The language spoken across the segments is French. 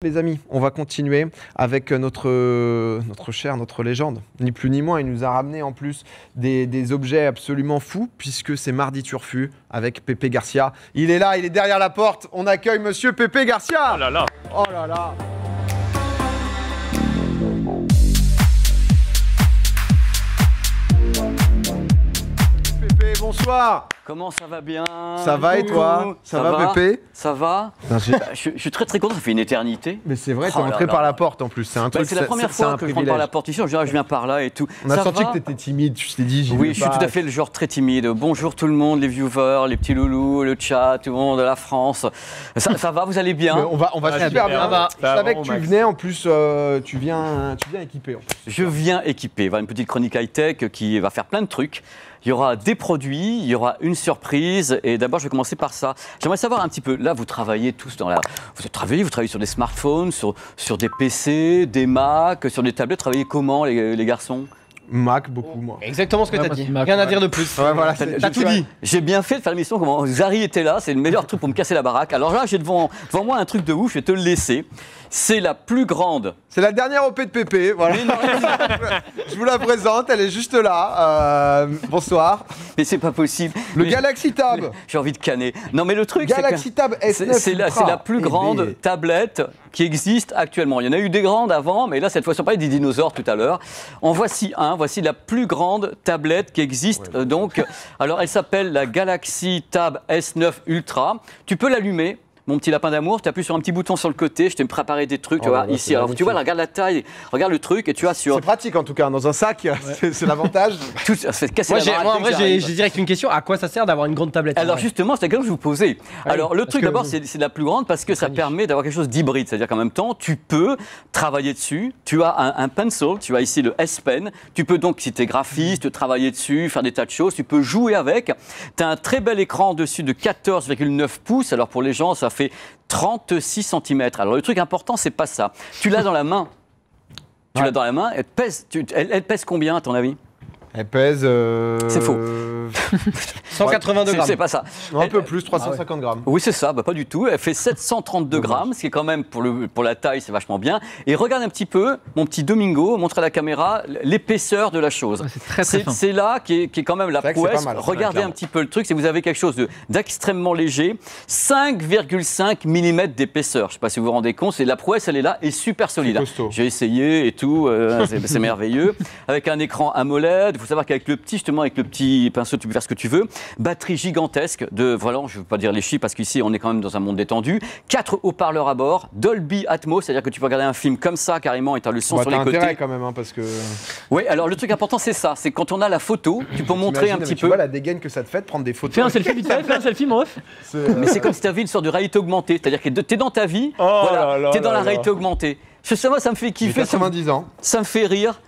Les amis, on va continuer avec notre légende. Ni plus ni moins, il nous a ramené en plus des objets absolument fous, puisque c'est Mardi Turfu avec Pépé Garcia. Il est là, il est derrière la porte. On accueille monsieur Pépé Garcia. Oh là là. Oh là là. Pépé, bonsoir. Comment ça va bien? Ça va et toi? Ça va Pépé? Ça va. Je suis très content, ça fait une éternité. Mais c'est vrai, t'es entré par la porte en plus, c'est un truc. C'est la première fois que je rentre par la porte ici, je viens par là et tout. On a senti que t'étais timide, tu t'es dit... Oui, je suis tout à fait le genre très timide. Bonjour tout le monde, les viewers, les petits loulous, le chat, tout le monde de la France. Ça va, vous allez bien? On va super bien. Je savais que tu venais, en plus, tu viens équipé. En plus. Je viens équipé. Il y aura une petite chronique high-tech qui va faire plein de trucs. Il y aura des produits, il y aura une surprise. Et d'abord, je vais commencer par ça. J'aimerais savoir un petit peu, là, vous travaillez tous dans la... Vous travaillez sur des smartphones, sur des PC, des Mac, sur des tablettes. Travaillez comment, les garçons? Mac, beaucoup, moi. Exactement ce que t'as dit. Rien à dire de plus. Ouais, voilà, t'as tout dit. J'ai bien fait de faire l'émission comment Zari était là. C'est le meilleur truc pour me casser la baraque. Alors là, j'ai devant moi un truc de ouf. Je vais te le laisser. C'est la plus grande. C'est la dernière OP de Pépé. Voilà. Je vous la présente. Elle est juste là. Bonsoir. Mais c'est pas possible. Le Galaxy Tab. J'ai envie de canner. Non, mais le truc, Galaxy Tab S9 c'est la plus grande tablette qui existe actuellement. Il y en a eu des grandes avant, mais là, cette fois, on parlait des dinosaures tout à l'heure. En voici voici la plus grande tablette qui existe. Ouais. Donc, alors, elle s'appelle la Galaxy Tab S9 Ultra. Tu peux l'allumer. Mon petit lapin d'amour, tu appuies sur un petit bouton sur le côté, je t'ai préparé des trucs, tu vois, ici. Alors, tu vois, là, regarde la taille, regarde le truc, et tu as sur... C'est pratique, en tout cas, dans un sac, c'est l'avantage. Moi, en vrai, j'ai direct une question, à quoi ça sert d'avoir une grande tablette? Alors, justement, c'est la question que je vous posais. Alors, le truc, d'abord, c'est la plus grande parce que ça permet d'avoir quelque chose d'hybride, c'est-à-dire qu'en même temps, tu peux travailler dessus, tu as un pencil, tu as ici le S Pen, tu peux donc, si tu es graphiste, travailler dessus, faire des tas de choses, tu peux jouer avec. Tu as un très bel écran dessus de 14,9 pouces, alors pour les gens, ça fait 36 cm. Alors le truc important, c'est pas ça. Tu l'as dans la main. Tu l'as dans la main. Elle pèse combien à ton avis? Elle pèse... C'est faux. 182 grammes. C'est pas ça. Non, un peu plus, 350 grammes. Oui, c'est ça, pas du tout. Elle fait 732 grammes, ce qui est quand même, pour la taille, c'est vachement bien. Et regarde un petit peu, mon petit Domingo, montre à la caméra l'épaisseur de la chose. C'est là qui est quand même la prouesse. Regardez un petit peu le truc, si vous avez quelque chose d'extrêmement léger, 5,5 mm d'épaisseur. Je ne sais pas si vous vous rendez compte, la prouesse, elle est là et super solide. J'ai essayé et tout, c'est merveilleux. Avec un écran AMOLED, il faut savoir qu'avec le petit pinceau, tu peux faire ce que tu veux. Batterie gigantesque voilà, je ne veux pas dire les chiffres parce qu'ici, on est quand même dans un monde détendu. 4 haut-parleurs à bord, Dolby Atmos, c'est-à-dire que tu peux regarder un film comme ça carrément et tu as le son sur les côtés. Intérêt quand même, parce que... Oui, alors le truc important, c'est ça. C'est quand on a la photo, tu peux montrer un petit peu... Tu vois la dégaine que ça te fait de prendre des photos. Fais un selfie, vite fait, fais un selfie, mon ref. Mais c'est comme si tu avais une sorte de réalité augmentée. C'est-à-dire que tu es dans ta vie, voilà, tu es dans la réalité augmentée. Je sais pas, ça me fait kiffer. 90 ans. Ça me fait rire.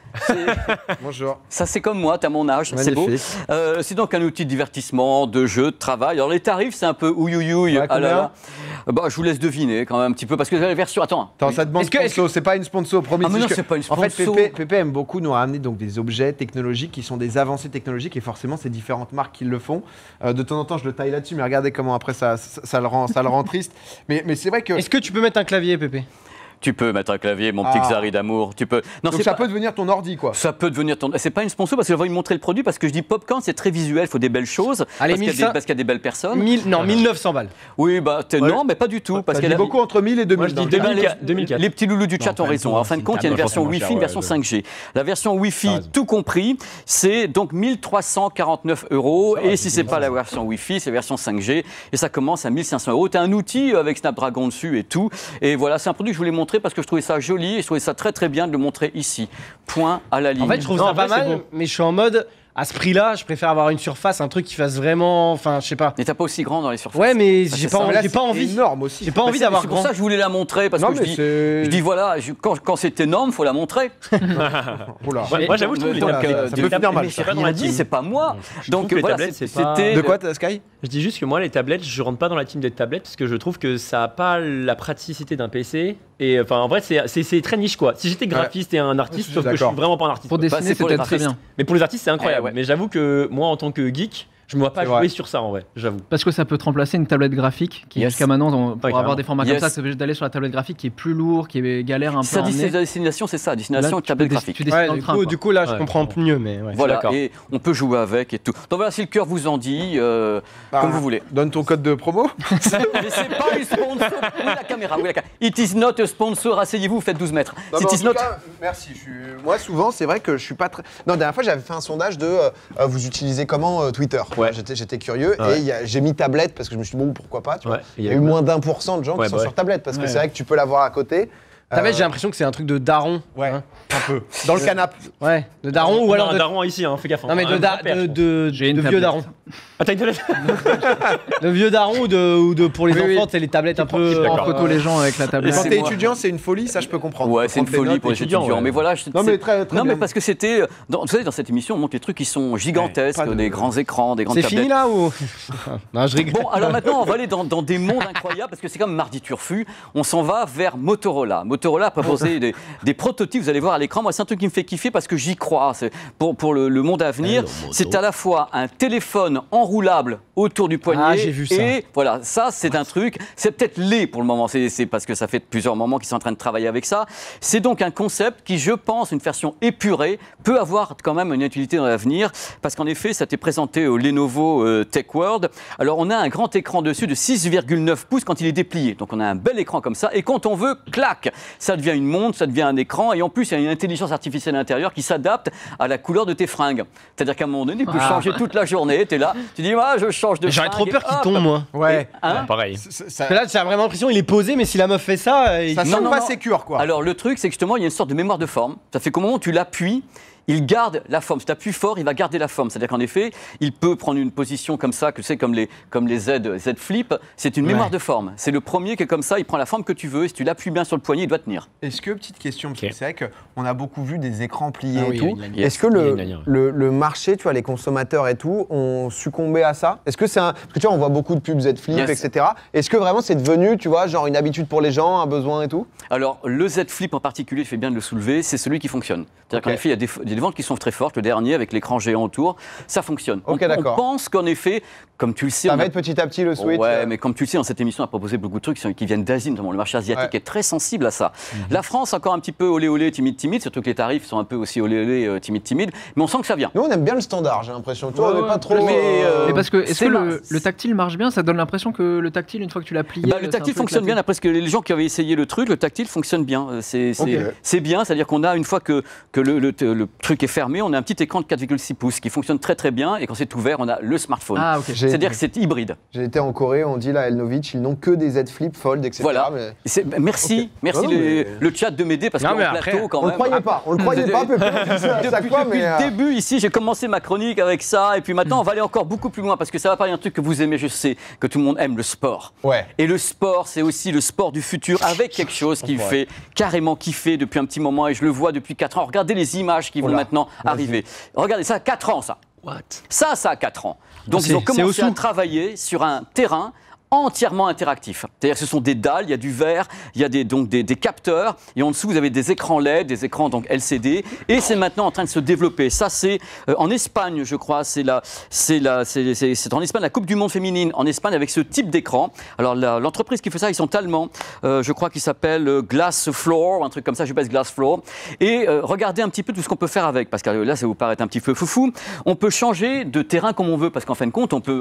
Bonjour. Ça, c'est comme moi, t'as mon âge, c'est beau. C'est donc un outil de divertissement, de jeu, de travail. Alors, les tarifs, c'est un peu ouïouïouï. Je vous laisse deviner quand même un petit peu, parce que la version... Attends, ça demande sponsor, c'est pas une sponsor, promis. Ah, mais non, c'est pas une sponsor. En fait, Pépé aime beaucoup nous ramener donc des objets technologiques qui sont des avancées technologiques, et forcément, c'est différentes marques qui le font. De temps en temps, je le taille là-dessus, mais regardez comment après, ça le rend triste. Mais c'est vrai que... Est-ce que tu peux mettre un clavier, Pépé? Tu peux mettre un clavier, mon petit Xari d'amour. Tu peux. Non, donc ça peut devenir ton ordi, quoi. Ça peut devenir ton. C'est pas une sponsor parce que je vais vous montrer le produit parce que je dis Popcorn, c'est très visuel, il faut des belles choses. Allez, parce qu'il y a des belles personnes. 1900 balles. Oui, non, mais pas du tout. Parce qu'il y a beaucoup entre 1000 et 2000. Moi, je dis 2004. Les petits loulous du chat ont raison. En fin de compte, il y a une version Wi-Fi, une version 5G. La version Wi-Fi, tout compris, c'est donc 1349 €. Et si c'est pas la version Wi-Fi, c'est la version 5G. Et ça commence à 1500 €. Tu as un outil avec Snapdragon dessus et tout. Et voilà, c'est un produit que je voulais montrer parce que je trouvais ça joli et je trouvais ça très très bien de le montrer ici. Point à la ligne. En fait, je trouve ça pas mal, mais je suis en mode... À ce prix-là, je préfère avoir une surface, un truc qui fasse vraiment... Enfin, je sais pas. Mais t'as pas aussi grand dans les surfaces. Ouais, mais j'ai pas envie. C'est énorme aussi. J'ai pas envie d'avoir grand. C'est pour ça que je voulais la montrer, parce que je dis voilà, quand c'est énorme, faut la montrer. Moi, j'avoue, je trouve que ça peut finir mal. Il a dit, c'est pas moi. Donc voilà, c'était... De quoi, Sky? Je dis juste que moi, les tablettes, je rentre pas dans la team des tablettes, parce que je trouve que ça a pas la praticité d'un PC. Et enfin, en vrai, c'est très niche, quoi. Si j'étais graphiste et un artiste, sauf que je suis vraiment pas un artiste. Pour dessiner, c'est peut-être très bien. Mais pour les artistes, c'est incroyable. Mais j'avoue que moi, en tant que geek, Je me vois pas C'est jouer vrai. sur ça en vrai, j'avoue. Parce que ça peut te remplacer une tablette graphique qui, Yes. jusqu'à maintenant, pour carrément. avoir des formats comme Yes. ça, c'est obligé d'aller sur la tablette graphique qui est plus lourd, qui est galère un peu Sa à emmener. destination, c'est ça, destination Là, tu tablette peux graphique. tu dessines Ouais, dans le train, du quoi. coup, là, je Ouais, comprends mieux, mais ouais. Voilà, d'accord. et on peut jouer avec et tout. Donc voilà, si le cœur vous en dit, comme vous voulez. Donne ton code de promo. Mais c'est pas une sponsor. Oui, la caméra, oui, la caméra. It is not a sponsor, asseyez-vous, faites 12 mètres. Non, mais It en is tout not... cas, merci. Moi, souvent, c'est vrai que je suis pas très. Non, la dernière fois, j'avais fait un sondage de vous utilisez comment Twitter. Ouais. J'étais curieux Ouais. et j'ai mis tablette parce que je me suis dit bon, pourquoi pas. Tu vois. Ouais, Il y a eu moins d'1% de gens Ouais, qui sont bah sur tablette parce que Ouais. c'est vrai que tu peux l'avoir à côté. Tablette, j'ai l'impression que c'est un truc de daron. Ouais, hein. un peu. Dans le canapé. Ouais, de daron ou On a alors un de. daron ici, hein, fais gaffe. Non, mais Un grand-père, je pense. J'ai une de vieux tablette. daron. Ah, t'as une tablette De vieux daron ou de pour les Oui, enfants, oui. c'est les tablettes un Qui peu. prend en photo les gens avec la Et tablette. quand c'est t'es moi. étudiant, c'est une folie, ça je peux comprendre. Ouais, c'est une Prendre tes folie notes pour les étudiants, étudiants. ouais. Mais voilà, Non, mais très non, bien. mais parce que c'était. Vous savez, dans cette émission, on montre des trucs qui sont gigantesques, Ouais, pas de- des grands écrans, des grandes C'est tablettes. fini là ou. Non, je rigole. Bon, alors maintenant, on va aller dans des mondes incroyables parce que c'est comme Mardi Turfu. On s'en va vers Motorola. Motorola a proposé des prototypes. Vous allez voir à l'écran. Moi, c'est un truc qui me fait kiffer parce que j'y crois. C'est pour le monde à venir. C'est à la fois un téléphone enroulable autour du poignet. Ah, j'ai vu ça. Et voilà, ça, c'est un truc. C'est peut-être laid pour le moment. C'est parce que ça fait plusieurs moments qu'ils sont en train de travailler avec ça. C'est donc un concept qui, je pense, une version épurée, peut avoir quand même une utilité dans l'avenir. Parce qu'en effet, ça t'est présenté au Lenovo Tech World. Alors, on a un grand écran dessus de 6,9 pouces quand il est déplié. Donc, on a un bel écran comme ça. Et quand on veut, clac, ça devient une montre, ça devient un écran. Et en plus, il y a une intelligence artificielle à l'intérieur qui s'adapte à la couleur de tes fringues. C'est-à-dire qu'à un moment donné, il peut changer toute la journée. Tu es là, tu dis, ah, je change de J'aurais trop fringue, peur et qu'il hop. tombe, moi. Ouais. Hein Pareil. Ça Parce que là, j'ai vraiment l'impression qu'il est posé, mais si la meuf fait ça, ça Non, sent non, pas non. sécure, quoi. Alors le truc, c'est que justement, il y a une sorte de mémoire de forme. Ça fait qu'au moment où tu l'appuies, il garde la forme. Si tu appuies fort, il va garder la forme. C'est-à-dire qu'en effet, il peut prendre une position comme ça, que c'est comme les Z Flip. C'est une mémoire de forme. C'est le premier qui est comme ça, il prend la forme que tu veux. Et si tu l'appuies bien sur le poignet, il doit tenir. Est-ce que, petite question, parce Ok. que c'est vrai qu'on a beaucoup vu des écrans pliés Ah et oui, tout. il y a une ligne. Est-ce que Il y a une ligne, ouais. le marché, tu vois, les consommateurs et tout, ont succombé à ça? Est-ce que c'est un. Parce que tu vois, on voit beaucoup de pubs Z Flip, Yes. etc. Est-ce que vraiment c'est devenu, tu vois, genre une habitude pour les gens, un besoin et tout? Alors, le Z Flip en particulier, je fais bien de le soulever, c'est celui qui fonctionne. C'est-à-dire Ok. qu'en effet, il y a des ventes qui sont très fortes. Le dernier, avec l'écran géant autour, ça fonctionne. Ok, on d'accord. pense qu'en effet, comme tu le sais, Ça on va a- être petit à petit le switch. Ouais, mais comme tu le sais, dans cette émission, on a proposé beaucoup de trucs qui viennent d'Asie, notamment le marché asiatique Ouais. est très sensible à ça. La France, encore un petit peu olé olé, timide, timide, surtout que les tarifs sont un peu aussi olé olé, timide, timide, mais on sent que ça vient. Nous, on aime bien le standard, j'ai l'impression. Toi, on Ouais, n'est pas ouais, trop. Mais parce que, est-ce c'est que mar- le tactile marche bien? Ça donne l'impression que le tactile, une fois que tu l'as plié. Bah, c'est le un tactile peu fonctionne bien, éclaté. d'après ce que les gens qui avaient essayé le truc, le tactile fonctionne bien. Ok. C'est bien, c'est-à-dire qu'on a, une fois que le truc est fermé, on a un petit écran de 4,6 pouces qui fonctionne très très bien, et quand c'est ouvert, on a le smartphone. Ah, ok. C'est-à-dire que c'est hybride. J'ai été en Corée, on dit là, Elnovitch, ils n'ont que des Z Flip, Fold, etc. Voilà. mais Merci Non, mais- le chat de m'aider, parce Non, qu'en mais plateau, après, quand on le même... croyait pas, on le croyait pas, Pépé, on dit ça à chaque fois, Depuis mais. le début, ici, j'ai commencé ma chronique avec ça, et puis maintenant, on va aller encore beaucoup plus loin, parce que ça va parler d'un truc que vous aimez, je sais, que tout le monde aime, le sport. Ouais. Et le sport, c'est aussi le sport du futur, avec quelque chose qui me fait carrément kiffer depuis un petit moment, et je le vois depuis 4 ans. Regardez les images qui vont Oula, maintenant vas-y. arriver. Regardez, ça a 4 ans, ça. What? Ça a 4 ans. Donc, C'est- ils ont c'est commencé à Osu. travailler sur un terrain entièrement interactif. C'est-à-dire que ce sont des dalles, il y a du verre, il y a donc des capteurs, et en dessous vous avez des écrans LED, des écrans donc LCD, et c'est maintenant en train de se développer. Ça c'est en Espagne, je crois, c'est en Espagne la Coupe du Monde féminine en Espagne avec ce type d'écran. Alors l'entreprise qui fait ça, ils sont allemands, je crois qu'ils s'appellent Glass Floor, un truc comme ça, je passe Glass Floor. Et regardez un petit peu tout ce qu'on peut faire avec, parce que là ça vous paraît un petit peu foufou. On peut changer de terrain comme on veut, parce qu'en fin de compte on peut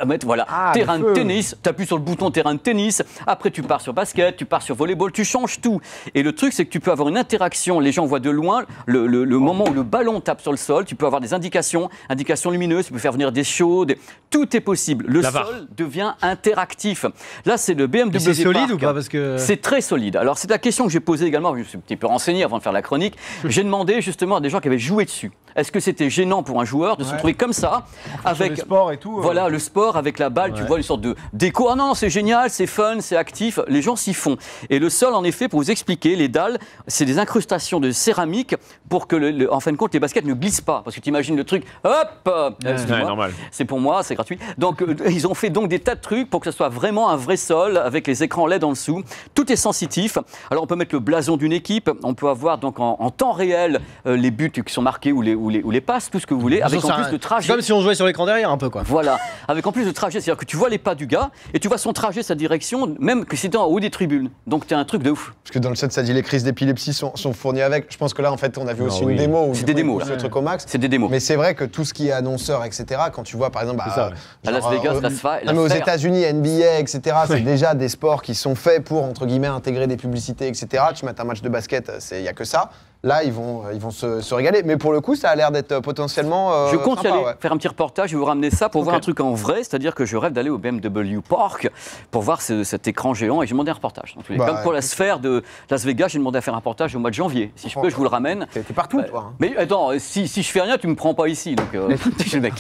mettre voilà terrain le de feu. tennis. Tu appuies sur le bouton terrain de tennis, après tu pars sur basket, tu pars sur volleyball, tu changes tout. Et le truc, c'est que tu peux avoir une interaction, les gens voient de loin, le moment où le ballon tape sur le sol, tu peux avoir des indications lumineuses, tu peux faire venir des chauds, tout est possible. Le La sol VAR. devient interactif. Là, c'est le BMW Mais c'est solide Park. ou pas? Parce que. C'est très solide. Alors, c'est la question que j'ai posée également. Je me suis un petit peu renseigné avant de faire la chronique. J'ai demandé justement à des gens qui avaient joué dessus. Est-ce que c'était gênant pour un joueur de se retrouver comme ça, Sur les avec sports et tout. voilà le sport avec la balle, tu vois une sorte d'écran déco. Ah non, c'est génial, c'est fun, c'est actif. Les gens s'y font. Et le sol, en effet, pour vous expliquer, les dalles, c'est des incrustations de céramique pour que, en fin de compte, les baskets ne glissent pas. Parce que tu imagines le truc, hop, normal. c'est pour moi, c'est gratuit. Donc, ils ont fait donc des tas de trucs pour que ce soit vraiment un vrai sol avec les écrans LED en dessous. Tout est sensitif. Alors, on peut mettre le blason d'une équipe. On peut avoir donc en temps réel les buts qui sont marqués ou les passes, tout ce que vous voulez, avec en plus de trajet. C'est comme si on jouait sur l'écran derrière un peu, quoi. Voilà, avec en plus de trajet, c'est-à-dire que tu vois les pas du gars et tu vois son trajet, sa direction, même que c'était en haut des tribunes. Donc, tu as un truc de ouf. Parce que dans le chat, ça dit les crises d'épilepsie sont fournies avec. Je pense que là, en fait, on a vu aussi une démo. C'est des démos, là. Le truc au max. C'est des démos. Mais c'est vrai que tout ce qui est annonceur, etc., quand tu vois, par exemple, à Las Vegas, mais aux États-Unis, NBA, etc., c'est déjà des sports qui sont faits pour, entre guillemets, intégrer des publicités, etc. Tu mets un match de basket, il n'y a que ça. Là, ils vont se régaler. Mais pour le coup, ça a l'air d'être potentiellement je compte sympa, y aller, faire un petit reportage, je vais vous ramener ça pour voir un truc en vrai, c'est-à-dire que je rêve d'aller au BMW Park pour voir cet écran géant et j'ai demandé un reportage. Comme pour la sphère de Las Vegas, j'ai demandé à faire un reportage au mois de janvier. Si je peux, je vous le ramène. T'es partout, toi. Hein. Mais attends, si je fais rien, tu me prends pas ici. Donc, je suis le mec.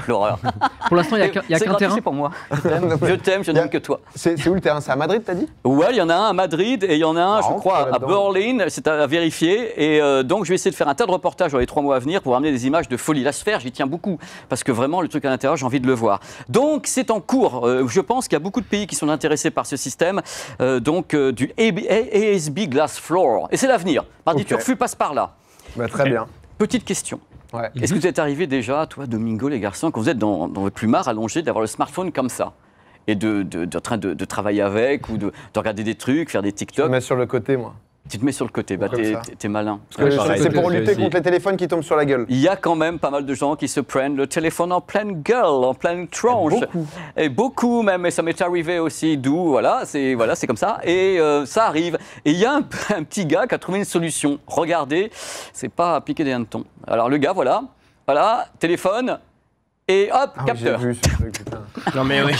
L'horreur. Pour l'instant, il y a qu'un terrain. C'est pour moi. Je t'aime, je n'aime que toi. C'est où le terrain? C'est à Madrid, t'as dit? Ouais, il y en a un à Madrid et il y en a un, je crois, à Berlin. C'est à vérifier. Et donc, je vais essayer de faire un tas de reportages dans les 3 mois à venir pour amener des images de folie. La sphère, j'y tiens beaucoup parce que vraiment, le truc à l'intérieur, j'ai envie de le voir. Donc, c'est en cours. Je pense qu'il y a beaucoup de pays qui sont intéressés par ce système. Du ASB Glass Floor. Et c'est l'avenir. Mardi Turfu passe par là. Très bien. Petite question. Ouais. Est-ce que vous êtes arrivé déjà, toi, Domingo, les garçons, quand vous êtes dans votre plumard allongé, d'avoir le smartphone comme ça et de train de travailler avec ou de regarder des trucs, faire des TikTok? Je me mets sur le côté, moi. Tu te mets sur le côté, t'es malin. C'est pour lutter contre les téléphones qui tombent sur la gueule. Il y a quand même pas mal de gens qui se prennent le téléphone en pleine gueule, en pleine tronche. Et beaucoup même, et ça m'est arrivé aussi, d'où, c'est comme ça. Et ça arrive. Et il y a un petit gars qui a trouvé une solution. Regardez, c'est pas à piquer des hannetons. Alors le gars, voilà, téléphone. Et hop, capteur. J'ai vu ce truc, putain. Non mais oui.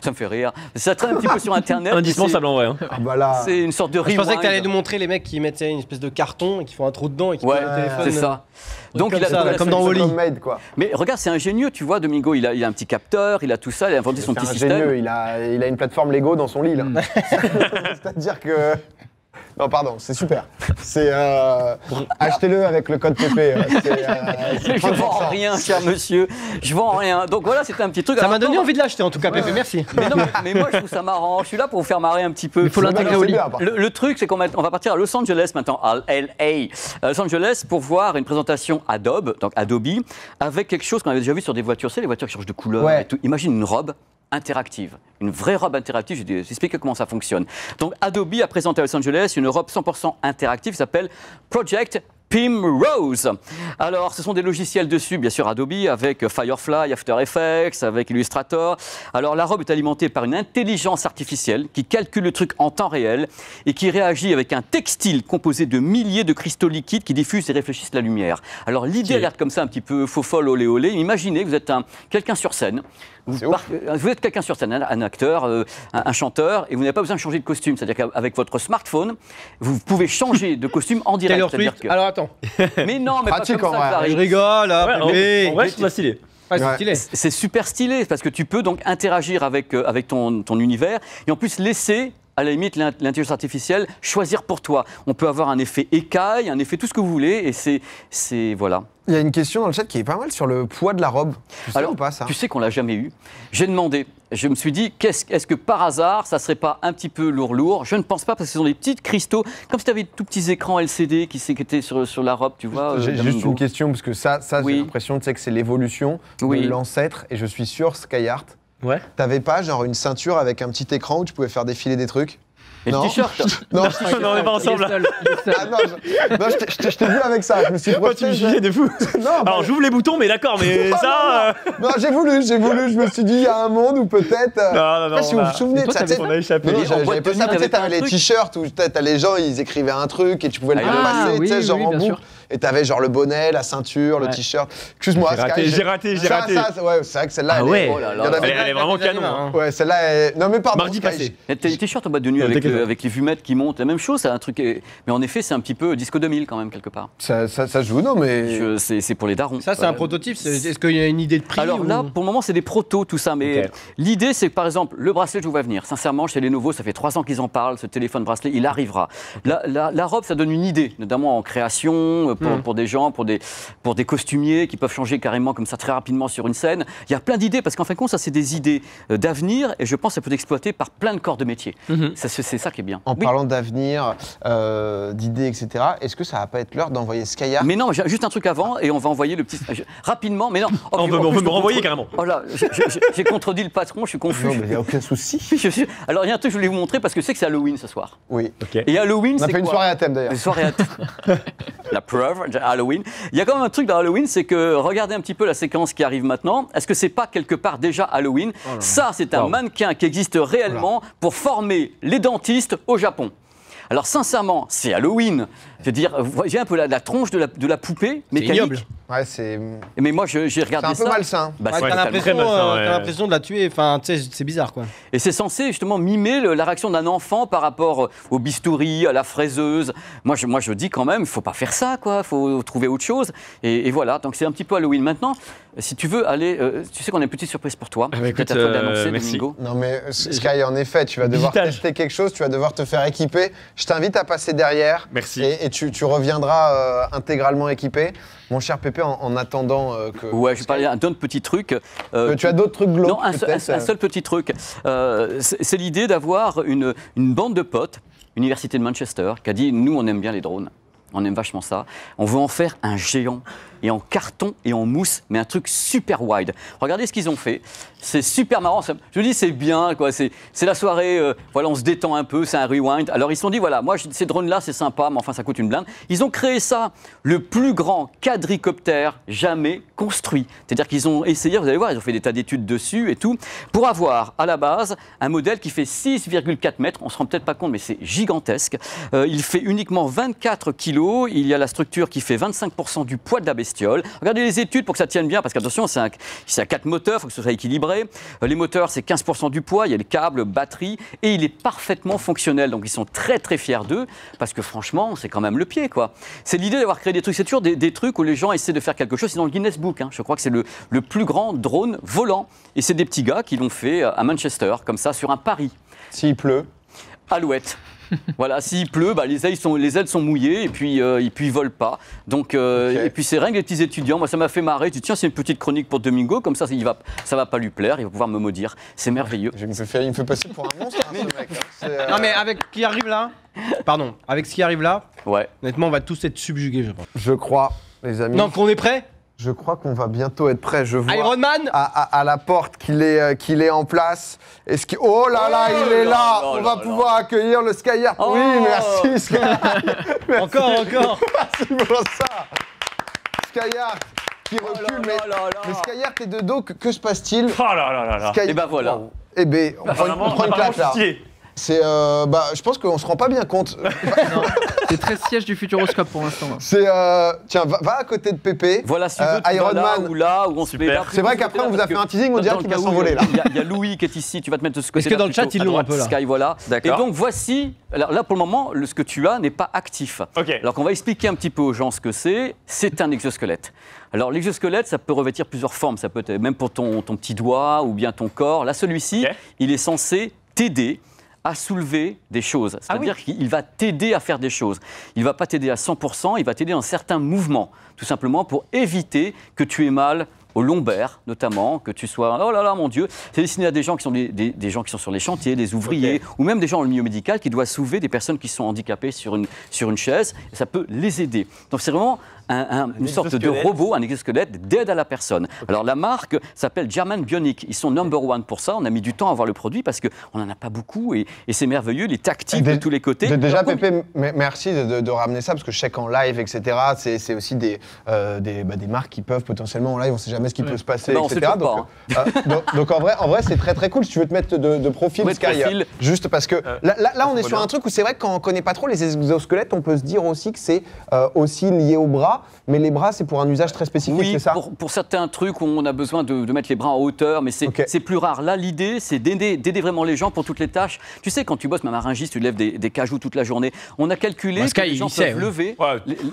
Ça me fait rire. Ça traîne un petit peu sur Internet. Indispensable en vrai. Hein. C'est une sorte de rewind. Je pensais que tu allais nous montrer les mecs qui mettent une espèce de carton et qui font un trou dedans et qui prennent le téléphone. C'est ça. Donc il a comme dans Wall-E. Quoi. Mais regarde, c'est ingénieux, tu vois, Domingo, il a un petit capteur, il a tout ça, il a inventé son petit système. Il a une plateforme Lego dans son lit là. C'est-à-dire que... Non, pardon, c'est super. C'est achetez-le avec le code PP. Je vends rien, cher monsieur. Je vends rien. Donc voilà, c'était un petit truc. Ça m'a donné envie de l'acheter en tout cas, Pépé. Merci. Mais moi, je trouve ça marrant. Je suis là pour vous faire marrer un petit peu. Il faut l'intégrer au lit. Le truc, c'est qu'on va partir à Los Angeles maintenant, à LA. Los Angeles pour voir une présentation Adobe, avec quelque chose qu'on avait déjà vu sur des voitures. C'est les voitures qui changent de couleur et tout. Imagine une robe interactive, une vraie robe interactive. Je vais vous expliquer comment ça fonctionne. Donc Adobe a présenté à Los Angeles une robe 100% interactive qui s'appelle Project Primrose. Alors, ce sont des logiciels dessus, bien sûr, Adobe, avec Firefly, After Effects, avec Illustrator. Alors, la robe est alimentée par une intelligence artificielle qui calcule le truc en temps réel et qui réagit avec un textile composé de milliers de cristaux liquides qui diffusent et réfléchissent la lumière. Alors, l'idée a l'air comme ça, un petit peu faux-folle, olé olé. Imaginez, vous êtes quelqu'un sur scène. Vous êtes quelqu'un sur scène, un acteur, un chanteur, et vous n'avez pas besoin de changer de costume. C'est-à-dire qu'avec votre smartphone, vous pouvez changer de costume en direct. Alors attends. Mais non, mais pratique, pas comme ça. Je rigole, là. En vrai, c'est stylé. C'est stylé. C'est super stylé parce que tu peux donc interagir avec ton univers et en plus laisser à la limite l'intelligence artificielle choisir pour toi. On peut avoir un effet écaille, un effet tout ce que vous voulez et c'est voilà. Il y a une question dans le chat qui est pas mal sur le poids de la robe. Tu sais ou pas ça? Tu sais qu'on l'a jamais eu. J'ai demandé. Je me suis dit, est-ce que par hasard, ça serait pas un petit peu lourd? Je ne pense pas parce que ce sont des petits cristaux, comme si tu avais de tout petits écrans LCD qui étaient sur la robe, tu vois. J'ai juste une question parce que ça Oui. j'ai l'impression que c'est l'évolution de l'ancêtre et je suis sûr Skyheart. Ouais. T'avais pas genre une ceinture avec un petit écran où tu pouvais faire défiler des trucs? Et le t-shirt. Non, on n'est pas ensemble. Ah non, je t'ai vu avec ça. Je me suis Tu me jugeais de fou. Non, Alors j'ouvre les boutons, mais d'accord, mais ça. Non, j'ai voulu. Je me suis dit, il y a un monde où peut-être. Non. Je sais pas si vous vous souvenez de ça. On a échappé. J'avais pas ça, tu sais, t'avais les t-shirts où les gens ils écrivaient un truc et tu pouvais le passer, tu sais, genre en boucle. et t'avais genre le bonnet, la ceinture, le Ouais. t-shirt. Excuse-moi, J'ai raté. Ça, ouais, c'est vrai que celle-là, Ah ouais. Oh là là. il y en avait- Elle est vraiment canon. Hein. Ouais, celle-là est... Non mais pardon, Mardi Sky, passé. Et t'as les t-shirts en boîte de nuit avec les fumettes qui montent, la même chose, c'est un truc. Mais en effet, c'est un petit peu disco 2000 quand même, quelque part. ça se joue, non mais... C'est pour les darons. Ça, c'est un prototype. Est-ce qu'il y a une idée de prix Alors ou- là, pour le moment, c'est des protos, tout ça. Mais Ok. l'idée, c'est que par exemple, le bracelet, je vous vois venir. Sincèrement, chez Lenovo, ça fait 3 ans qu'ils en parlent. Ce téléphone bracelet, il arrivera. La robe, ça donne une idée, notamment en création, pour des gens, pour des costumiers qui peuvent changer carrément comme ça très rapidement sur une scène. Il y a plein d'idées, parce qu'en fin de compte, ça, c'est des idées d'avenir. Et je pense que ça peut être exploité par plein de corps de métier. C'est ça qui est bien. En Oui. parlant d'avenir, d'idées, etc., est-ce que ça va pas être l'heure d'envoyer Skyar? Mais non, j'ai juste un truc avant et on va envoyer le petit. Rapidement, mais non. On veut me renvoyer carrément. Oh là, j'ai contredit le patron, je suis confus. Non mais il n'y a aucun souci. Alors il y a un truc que je voulais vous montrer parce que c'est Halloween ce soir. Oui. Et Halloween, On a c'est fait une quoi soirée à thème d'ailleurs. Une soirée à la preuve, Halloween. Il y a quand même un truc dans Halloween, c'est que regardez un petit peu la séquence qui arrive maintenant. Est-ce que c'est pas quelque part déjà Halloween? Ça, c'est un mannequin qui existe réellement pour former les dentistes au Japon. Alors sincèrement, c'est Halloween. Je veux dire, vous voyez un peu la tronche de la poupée mécanique. ignoble. Ouais, c'est Mais moi, j'ai c'est regardé un ça. peu malsain. Bah, Ouais, c'est t'as très l'impression malsain, ouais. t'as l'impression de la tuer. Enfin, tu sais, c'est bizarre, quoi. Et c'est censé justement mimer la réaction d'un enfant par rapport au bistouri, à la fraiseuse. Moi, je dis quand même, il ne faut pas faire ça, quoi. Il faut trouver autre chose. Et voilà, donc c'est un petit peu Halloween. Maintenant, si tu veux aller, tu sais qu'on a une petite surprise pour toi. Ah bah Je vais écoute, t'attendre d'annoncer, merci. Domingo. Non mais Sky, en effet, tu vas devoir Digital. tester quelque chose, tu vas devoir te faire équiper. Je t'invite à passer derrière. Merci. Et tu reviendras intégralement équipé. Mon cher Pépé, en attendant que... Ouais, je vais parler d'un autre petit truc. Tu as d'autres trucs glauques Non, un peut-être seul petit truc. C'est l'idée d'avoir une bande de potes, Université de Manchester, qui a dit, nous, on aime bien les drones. On aime vachement ça. On veut en faire un géant, et en carton et en mousse, mais un truc super wide. Regardez ce qu'ils ont fait. C'est super marrant. Je dis, c'est bien, quoi. C'est la soirée, voilà, on se détend un peu, c'est un rewind. Alors, ils se sont dit, voilà, moi, ces drones-là, c'est sympa, mais enfin, ça coûte une blinde. Ils ont créé ça, le plus grand quadricoptère jamais construit. C'est-à-dire qu'ils ont essayé, vous allez voir, ils ont fait des tas d'études dessus et tout, pour avoir, à la base, un modèle qui fait 6,4 mètres. On se rend peut-être pas compte, mais c'est gigantesque. Il fait uniquement 24 kilos. Il y a la structure qui fait 25% du poids de la bestiole. Regardez les études pour que ça tienne bien, parce qu'attention, c'est à 4 moteurs, il faut que ce soit équilibré. Les moteurs, c'est 15% du poids, il y a les câbles, batterie, et il est parfaitement fonctionnel. Donc ils sont très très fiers d'eux, parce que franchement, c'est quand même le pied, quoi. C'est l'idée d'avoir créé des trucs, c'est toujours des trucs où les gens essaient de faire quelque chose. C'est dans le Guinness Book, hein. Je crois que c'est le plus grand drone volant. Et c'est des petits gars qui l'ont fait à Manchester, comme ça, sur un pari. S'il pleut. Alouette. Voilà, s'il pleut, bah, les ailes sont mouillées et puis ils volent pas. Donc, et puis c'est rien que les petits étudiants. Moi, ça m'a fait marrer. Je dis, tiens, c'est une petite chronique pour Domingo, comme ça, ça va pas lui plaire, il va pouvoir me maudire. C'est merveilleux. Il me fait passer pour un monstre, hein, ce mec. Hein. C'est, Non, mais avec ce qui arrive là, pardon, avec ce qui arrive là, Ouais. honnêtement, on va tous être subjugués, je pense. Je crois, les amis. Non, qu'on est prêt? Je crois qu'on va bientôt être prêt. Je vois Iron Man? à la porte qu'il est en place. Oh là là, il est là. On va pouvoir accueillir le Skyar. Oh. Oui, merci Skyar. Encore. Merci pour ça. Skyar qui recule, mais Skyar, t'es de dos. Que se passe-t-il? Oh là là là là. Skyar- Et ben voilà. Eh ben, on prend une claque là. C'est, je pense qu'on se rend pas bien compte. C'est très siège du Futuroscope pour l'instant. C'est, tiens, va à côté de Pépé. Voilà, si tu veux, tu Iron vas là Man. ou là, où on se met là. C'est vrai qu'après, on vous a fait un teasing, on dirait qu'il va s'envoler là. Il y a Louis qui est ici, tu vas te mettre de ce côté. Est-ce que dans le chat, ils l'ont un peu là? Sky, voilà. D'accord. Et donc voici, alors là pour le moment, ce que tu as n'est pas actif. Ok. Alors qu'on va expliquer un petit peu aux gens ce que c'est un exosquelette. Alors l'exosquelette, ça peut revêtir plusieurs formes, ça peut être même pour ton petit doigt ou bien ton corps. Là, celui-ci, Ok. il est censé t'aider à soulever des choses. C'est-à-dire qu'il va t'aider à faire des choses. Il ne va pas t'aider à 100%, il va t'aider dans certains mouvements, tout simplement pour éviter que tu aies mal au lombaire, notamment, que tu sois, oh là là, mon Dieu, c'est destiné à des gens qui sont des gens qui sont sur les chantiers, des ouvriers, ou même des gens dans le milieu médical qui doivent soulever des personnes qui sont handicapées sur une chaise, et ça peut les aider. Donc c'est vraiment une sorte de exosquelette. robot, un exosquelette d'aide à la personne. Alors la marque s'appelle German Bionic, ils sont number one pour ça, on a mis du temps à avoir le produit parce qu'on n'en a pas beaucoup, et c'est merveilleux, il est tactile de tous les côtés. Déjà, Alors, Pépé, merci de ramener ça, parce que je sais qu'en live, etc., c'est aussi des marques qui peuvent potentiellement en live, on ne sait jamais ce qui peut se passer, Bah, on etc. sait toujours Donc en vrai, c'est très très cool. Si tu veux te mettre de profil, Ouais, de Sky, profil. juste parce que là, on est trop sur bien. un truc où c'est vrai que quand on ne connaît pas trop les exosquelettes, on peut se dire aussi que c'est aussi lié au bras. bras, mais les bras, c'est pour un usage très spécifique, Oui, c'est ça? pour certains trucs où on a besoin de mettre les bras en hauteur, mais c'est plus rare. Là, l'idée, c'est d'aider vraiment les gens pour toutes les tâches. Tu sais, quand tu bosses marin-rangiste, tu lèves des cajous toute la journée. On a calculé que les gens peuvent lever,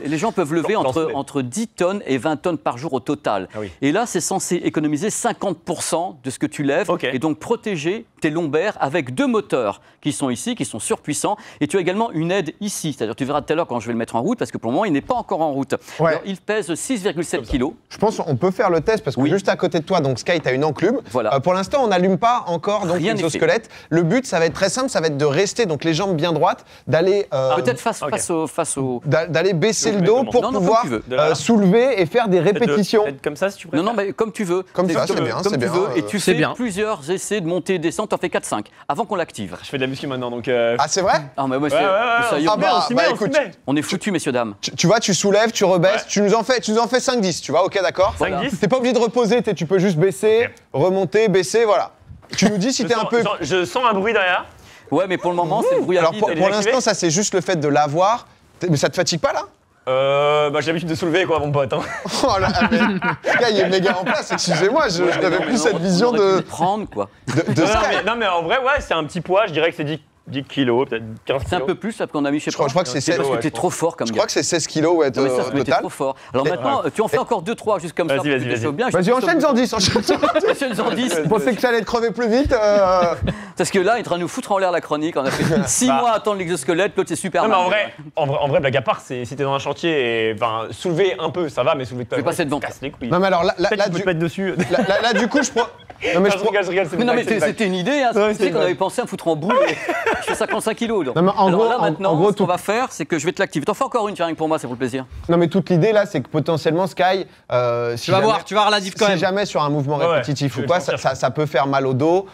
les gens peuvent lever entre 10 tonnes et 20 tonnes par jour au total. Ah oui. Et là, c'est censé économiser 50% de ce que tu lèves et donc protéger tes lombaires avec 2 moteurs qui sont ici, qui sont surpuissants. Et tu as également une aide ici. C'est-à-dire, tu verras tout à l'heure quand je vais le mettre en route, parce que pour le moment, il n'est pas encore en route. Ouais. Alors, il pèse 6,7 kg. Je pense qu'on peut faire le test parce que juste à côté de toi, donc Sky, tu as une enclume. Voilà. Pour l'instant, on n'allume pas encore Rien n'est l'exosquelette. Le but, ça va être très simple, ça va être de rester donc les jambes bien droites, d'aller Peut-être face au... d'aller baisser le dos pour pouvoir comme tu veux. soulever et faire des répétitions. Être comme ça si tu préfères. Non, mais comme tu veux. Comme ça, c'est bien, comme c'est tu bien. veux. Et tu C'est fais bien. plusieurs essais de montée et descente, t'en fais 4-5, avant qu'on l'active. Je fais de la muscu maintenant, donc... Ah, c'est vrai? Ah, mais moi, ouais, ça y est, Ah bah, écoute, on est foutus, messieurs, dames. tu vois, tu soulèves, tu rebaisses, tu nous en fais 5-10, tu vois, ok, d'accord? 5-10. T'es pas obligé de reposer, tu peux juste baisser, remonter, baisser, voilà. Tu nous dis si t'es un peu... Je sens un bruit derrière. Ouais, mais pour le moment, c'est le bruit à Alors vide. pour désactivé l'instant, ça c'est juste le fait de l'avoir. Mais ça te fatigue pas là? J'ai l'habitude de soulever, quoi, mon pote. Hein. Oh là, mais le gars, il est méga en place, excusez-moi, je n'avais plus cette vision de prendre, quoi. Sky. Non, mais en vrai, ouais, c'est un petit poids, je dirais que c'est 10 kilos, peut-être 15 kilos. C'est un peu plus, là, qu'on a mis, je sais Je pas. crois que c'est 16. Parce que ouais, t'es trop fort comme Je gars. crois que c'est 16 kilos ouais, Non, mais ça, au mais t'es total. trop fort. Alors maintenant, tu en fais encore 2-3 juste comme ça. Vas-y, pour que tu te chauffes bien. Vas-y, enchaîne-en 10, enchaîne-en 10. Enchaîne-en 10. Je pensais que ça allait te crever plus vite. Parce que là, il est en train de nous foutre en l'air la chronique. On a fait 6 mois à attendre l'exosquelette, l'autre c'est super. Non, mais en vrai, blague à part, si t'es dans un chantier et soulever un peu, ça va, mais soulever de Je vais passer devant. casse les couilles. Non mais alors là, Peut-être tu peux te mettre dessus. là, du coup, je prends... Non mais Je rigole, c'est Mais non, mais une blague. c'était une idée. Hein. Ouais, Tu sais c'était qu'on une avait pensé à me foutre en boule. Je fais 55 kilos. Donc. Non, mais en Alors gros, là, en maintenant, gros, ce qu'on va faire, c'est que je vais te l'activer. T'en fais encore une, tiens, rien que pour moi, c'est pour le plaisir. Non mais toute l'idée là, c'est que potentiellement Sky, si Tu vas voir la diff quand si même. jamais sur un mouvement Ouais, répétitif je ou quoi, vais sentir. ça peut faire mal au dos.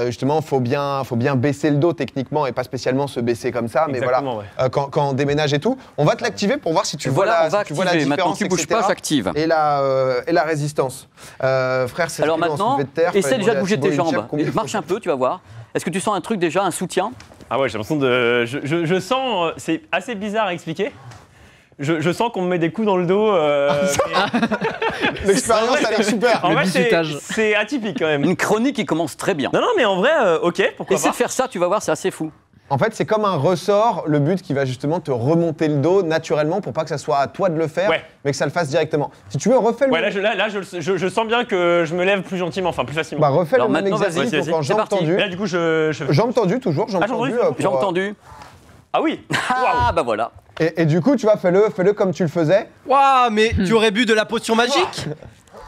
Justement, faut bien baisser le dos techniquement et pas spécialement se baisser comme ça. Mais Exactement, voilà, quand on déménage et tout, on va te l'activer pour voir si tu vois Voilà, on la, va si tu vois la activer. Maintenant, différence, tu bouges etc. pas, j'active. Et la résistance. Frère, c'est Alors maintenant, essaie déjà de bouger tes jambes. Marche un peu, tu vas voir. Est-ce que tu sens un truc déjà, un soutien? Ah ouais, j'ai l'impression de. Je sens. C'est assez bizarre à expliquer. Je sens qu'on me met des coups dans le dos. L'expérience a l'air super. En vrai, bizutage. c'est atypique quand même. Une chronique qui commence très bien. Non, mais en vrai, ok, pourquoi Essaie pas. de faire ça, tu vas voir, c'est assez fou. En fait, c'est comme un ressort, le but qui va justement te remonter le dos naturellement pour pas que ça soit à toi de le faire, Ouais. mais que ça le fasse directement. Si tu veux, refais le Ouais, là, je sens bien que je me lève plus gentiment, enfin plus facilement. Bah, refais Alors le même maintenant, vas-y, exercice, vas-y, donc en c'est jambes parti. tendues. Et là, du coup, je fais. Jambes tendues, toujours, jambes Ah, jambes tendues. tendues, pour, J'ai entendu. Ah oui. Ah, bah voilà. Et du coup, tu vois, fais-le comme tu le faisais. Waouh, mais tu aurais bu de la potion magique?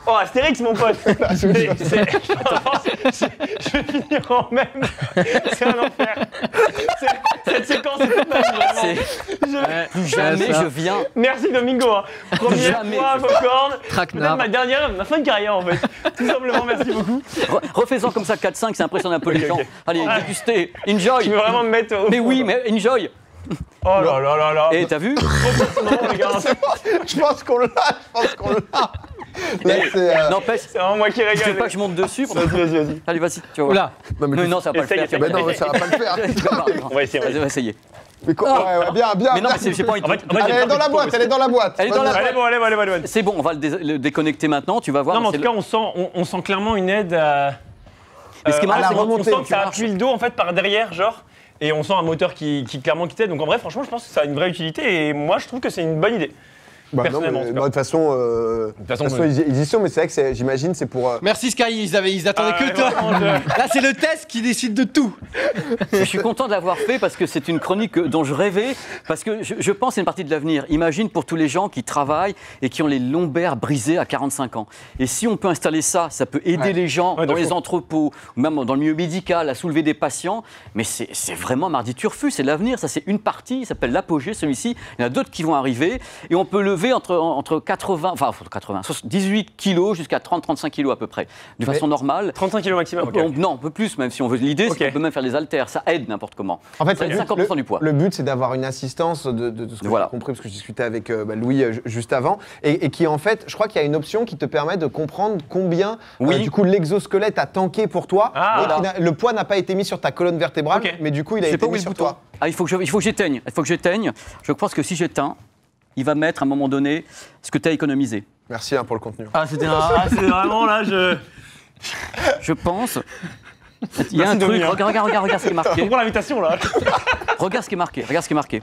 Oh, Astérix, mon pote. Je vais finir en même. C'est un enfer. Cette séquence est toute ma vie, vraiment. Plus jamais ça. je viens. Merci Domingo. Hein. Première Jamais. fois, Popcorn. Traquenard. Peut-être ma fin de carrière en fait. Tout simplement, merci beaucoup. Refais-en comme ça 4-5, ça impressionne un peu les Ok, gens. ok. Allez, dégustez, enjoy. Tu veux vraiment me mettre au. Mais oui, mais enjoy. Oh là là là là. Et t'as vu? Non, les gars, Je pense qu'on l'a. Là, c'est. N'empêche, c'est vraiment moi qui tu veux régale. pas que je monte dessus? Vas-y. Allez, vas-y, tu vas voir. Oula. Non, mais Mais non, ça va pas Essaye, le faire. essaye. Mais non, ça va pas le faire. On va essayer. Vas-y, on va essayer. Mais quoi, ouais, bien. Mais non, mais j'ai pas envie de... En fait, Elle est dans la boîte, elle est dans la boîte. Elle est dans la Allez, bon, allez. C'est bon, on va le déconnecter maintenant, tu vas voir. Non, mais en c'est tout cas, on sent clairement une aide à. Mais ce qui est marrant, à la c'est qu'on- remontée, on sent que tu ça vois. appuie le dos en fait par derrière, genre. Et on sent un moteur qui clairement quittait. Donc en vrai, franchement, je pense que ça a une vraie utilité. Et moi, je trouve que c'est une bonne idée. Bah, non, personnellement, mais, en tout cas. de toute façon, ils y sont, mais c'est vrai que j'imagine c'est pour. Merci Sky, ils attendaient Ah, que toi. vraiment, Là, c'est le test qui décide de tout. Je suis content de l'avoir fait parce que c'est une chronique dont je rêvais, parce que je pense que c'est une partie de l'avenir. Imagine pour tous les gens qui travaillent et qui ont les lombaires brisés à 45 ans. Et si on peut installer ça, ça peut aider les gens Ouais, de dans les fou. entrepôts, ou même dans le milieu médical, à soulever des patients. Mais c'est vraiment Mardi Turfu, c'est l'avenir. Ça, c'est une partie, il s'appelle l'apogée, celui-ci. Il y en a d'autres qui vont arriver. Et on peut lever entre 18 kilos jusqu'à 30-35 kilos à peu près, de façon normale. 35 kg maximum. ok. Non, un peu plus, même si on veut. L'idée, c'est Ok. qu'on peut même faire des haltères. Ça aide n'importe comment. En fait, Ça aide 50% du poids. Le but, c'est d'avoir une assistance de ce que Voilà. j'ai compris, parce que je discutais avec Louis juste avant, et qui en fait, je crois qu'il y a une option qui te permet de comprendre combien, Oui. du coup, l'exosquelette a tanké pour toi, Ah, et voilà. le poids n'a pas été mis sur ta colonne vertébrale, Ok. mais du coup, il a Je sais été pas où est mis le sur bouton. toi. Ah, il faut que j'éteigne. Il faut que j'éteigne. Je pense que si j'éteins, il va mettre à un moment donné ce que tu as économisé. Merci pour le contenu. Ah, c'est vraiment là, Je pense. Il y a un truc, regarde ce qui est marqué. Pour l'invitation là. Regarde ce qui est marqué.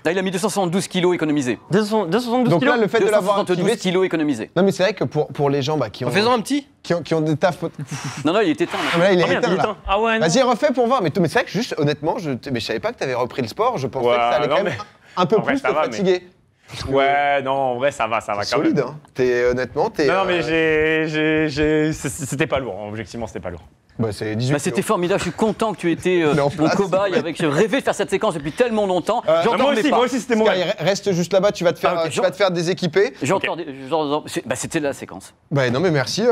Là, il a mis 272 kilos économisés. 272 Donc kilos. là, le fait de l'avoir 272 activé, kilos économisés. non mais c'est vrai que pour les gens qui ont, En faisant un petit qui ont des tafs. Non, il est éteint. Ah, mais là, il est Ah, merde, éteint, il est là. éteint. Ah ouais, non. Vas-y, refais pour voir. Mais c'est vrai que juste honnêtement, je savais pas que tu avais repris le sport. Je pensais que ça allait non, quand même un peu en vrai, plus ça te va, fatiguer. Ouais, non, en vrai, ça va quand même. Solide, hein. Honnêtement, t'es. Non, mais c'était pas lourd. Objectivement, c'était pas lourd. Bah, c'est 18 C'était formidable, je suis content que tu étais en mon place, cobaye. ouais. Je rêvais de faire cette séquence depuis tellement longtemps. Moi aussi, c'était mon Sky, rêve. reste juste là-bas, tu vas te faire, Ah, ok, tu vas te faire déséquiper. C'était la séquence. Bah non mais merci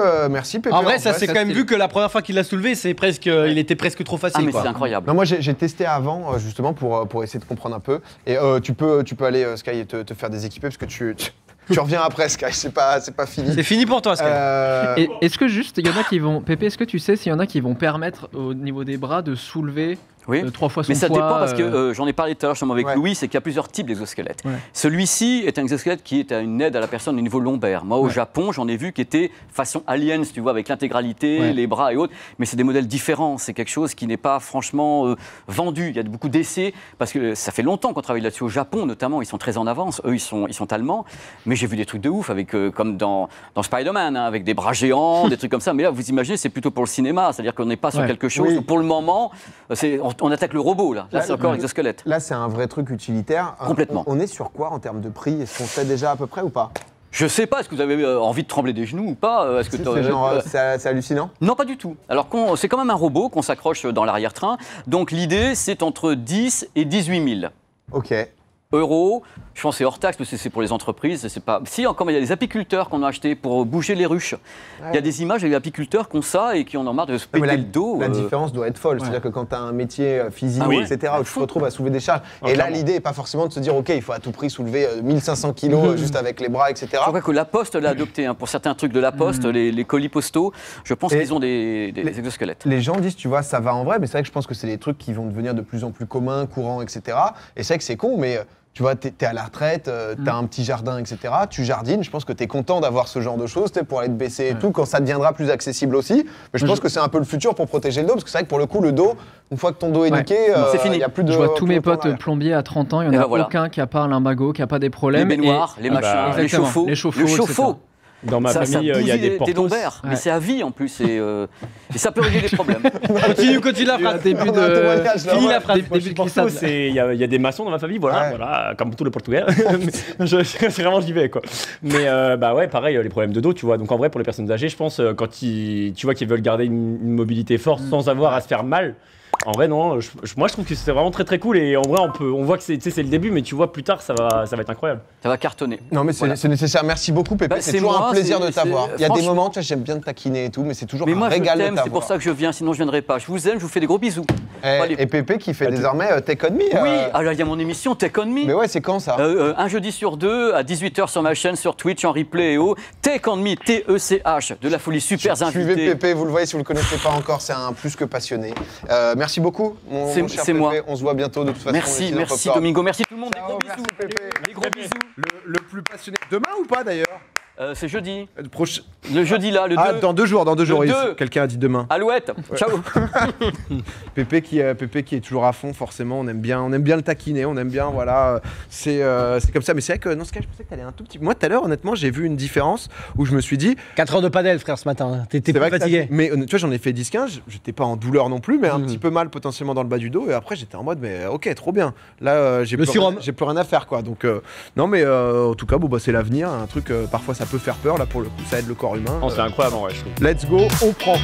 Pépé. En vrai, ça s'est quand même c'était- vu que la première fois qu'il l'a soulevé, c'est presque, il était presque trop Ah, facile. mais quoi. c'est incroyable. Non, moi j'ai testé avant justement pour essayer de comprendre un peu. Et tu peux aller Sky et te faire déséquiper parce que tu reviens après Sky, c'est pas fini. C'est fini pour toi, Sky. Et est-ce que juste, il y en a qui vont. Pépé, est-ce que tu sais s'il y en a qui vont permettre au niveau des bras de soulever Oui. 3 fois son Mais ça poids dépend parce que j'en ai parlé tout à l'heure justement avec Ouais. Louis, c'est qu'il y a plusieurs types d'exosquelettes. Ouais. Celui-ci est un exosquelette qui est une aide à la personne au niveau lombaire. Moi, au Japon, j'en ai vu qui était façon aliens, tu vois, avec l'intégralité, Ouais. les bras et autres. Mais c'est des modèles différents. C'est quelque chose qui n'est pas franchement vendu. Il y a beaucoup d'essais parce que ça fait longtemps qu'on travaille là-dessus. Au Japon, notamment, ils sont très en avance. Eux, ils sont allemands. Mais j'ai vu des trucs de ouf avec, comme dans Spider-Man, hein, avec des bras géants, des trucs comme ça. Mais là, vous imaginez, c'est plutôt pour le cinéma. C'est-à-dire qu'on n'est pas sur Ouais. quelque chose. Oui. où pour le moment, on attaque le robot. Là, c'est encore exosquelette. Là c'est un vrai truc utilitaire. Complètement. On est sur quoi en termes de prix? Est-ce qu'on sait déjà à peu près ou pas? Je sais pas, est-ce que vous avez envie de trembler des genoux ou pas? Est-ce que C'est genre, c'est hallucinant. Non, pas du tout. Alors, c'est quand même un robot qu'on s'accroche dans l'arrière-train. Donc, l'idée, c'est entre 10 et 18 000 Ok. euros. Je pense que c'est hors taxe parce que c'est pour les entreprises. C'est pas... Si, encore, il y a des apiculteurs qu'on a achetés pour bouger les ruches. Il y a des images avec des apiculteurs qui ont ça et qui en ont marre de se Non, mais péter le dos. La différence doit être folle. C'est-à-dire que quand tu as un métier physique, Ah oui. etc., où tu te retrouves à soulever des charges. Et là, l'idée n'est pas forcément de se dire, OK, il faut à tout prix soulever 1500 kilos juste avec les bras, etc. Je crois que la Poste l'a adopté. Hein. Pour certains trucs de la Poste, les colis postaux, je pense Et qu'ils ont des exosquelettes. Les gens disent, tu vois, ça va en vrai, mais c'est vrai que je pense que c'est des trucs qui vont devenir de plus en plus communs, courants, etc. Et c'est vrai que c'est con, mais tu vois, t'es à la retraite, t'as un petit jardin, etc. Tu jardines, je pense que t'es content d'avoir ce genre de choses, pour aller te baisser et tout, quand ça deviendra plus accessible aussi. Mais je pense que c'est un peu le futur pour protéger le dos, parce que c'est vrai que pour le coup, le dos, une fois que ton dos est niqué, c'est fini. il n'y a plus de. Je vois tous mes plus de potes plombiers à 30 ans, il n'y en Et a ben voilà. aucun qui a pas un lumbago, qui a pas des Les problèmes. baignoires, les machins, les exactement, chauffe-eau. les chauffe-eau, Le chauffe-eau. Dans ma Ça famille, il y a bousille des portos. lombaires, mais Ouais. c'est à vie en plus. Et ça peut régler des problèmes. Continue la phrase. Début On a un témoignage, de. là, Finis ouais. la phrase. Début de Porto, glissade. il y a des maçons dans ma famille, voilà, Ouais. voilà, comme tout le Portugais. C'est vraiment j'y vais quoi. Mais bah ouais, pareil, les problèmes de dos, tu vois. Donc en vrai, pour les personnes âgées, je pense quand tu vois qu'ils veulent garder une mobilité forte sans avoir à se faire mal. En vrai, non. Moi, je trouve que c'est vraiment très très cool et en vrai, on voit que c'est le début, mais tu vois plus tard, ça va être incroyable. Ça va cartonner. Non, mais c'est nécessaire. Merci beaucoup, Pépé. Bah, c'est c'est toujours moi, un plaisir c'est- de t'avoir. c'est- Il y a des franchement- moments, tu vois, j'aime bien te taquiner et tout, mais c'est toujours Mais un moi, je régal de t'aime, t'avoir. c'est pour ça que je viens, sinon je viendrai pas. Je vous aime, je vous fais des gros bisous. Allez. Et Pépé qui fait désormais Tech On Me. Oui, alors il y a mon émission Tech On Me. Mais ouais, c'est quand ça? Un jeudi sur deux, à 18h sur ma chaîne, sur Twitch, en replay et au Tech On Me, TECH, de la folie, super Suivez invité. Pépé, vous le voyez si vous le connaissez pas encore, c'est un plus que passionné. Merci beaucoup, mon cher C'est Pépé. moi. On se voit bientôt de toute façon. Merci, sinon, merci Pop-Up. Domingo, merci tout le monde. Des Ciao, gros merci, bisous. Pépé. Des gros bisous. Le plus passionné. Demain ou pas d'ailleurs? C'est jeudi. Le jeudi là, le 2. Ah, dans 2 jours, dans 2 jours. Le il- 2. Quelqu'un a dit demain. Alouette, ciao. Pépé qui est toujours à fond, forcément. On aime bien le taquiner, on aime bien, voilà. C'est comme ça. Mais c'est vrai que dans ce cas, je pensais que t'allais un tout petit. Moi, tout à l'heure, honnêtement, j'ai vu une différence où je me suis dit. 4 heures de padel, frère, ce matin. T'étais C'est vrai plus que fatigué. mais tu vois, j'en ai fait 10-15, j'étais pas en douleur non plus, mais un petit peu mal potentiellement dans le bas du dos. Et après, j'étais en mode, mais ok, trop bien. Là, j'ai Le plus surhomme. j'ai plus rien à faire, quoi. Donc, non, mais en tout cas, bon, bah, c'est l'avenir. Un truc, parfois, ça peut faire peur. Là, pour le coup, ça aide le corps humain. C'est incroyable en vrai, je trouve. Let's go, on prend.